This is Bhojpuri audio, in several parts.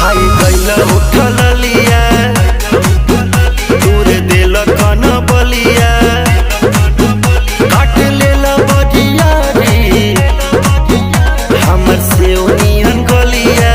खाई गइल उठल लिया दूर दिल कन बलिया काट लेल बजिया रे हमर से ओनियन गलिया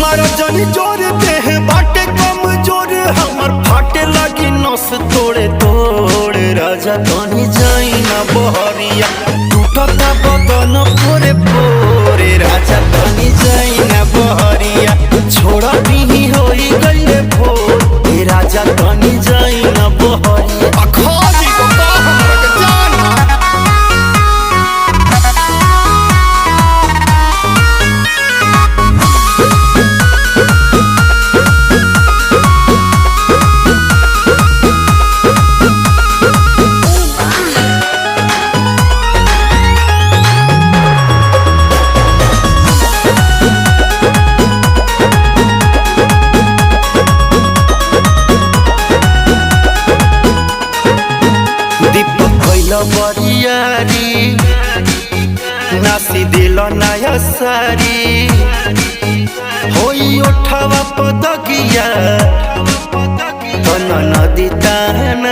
मारा जनी जोर देह बाटे कम जोर हमर फाटे लगी नस तोड़े तोड़ राजा तनी जाई ना बहरिया टूटता बदन पोरे पोरे राजा तनी जाई ना बहरिया छोड़ा भी होई गइले भोर ए राजा तनी जाई ना बहरिया अखाजी को का हमरा के जाना बरियारी नासी दिल नया सारी होई उठावा पदगिया तन नदी तान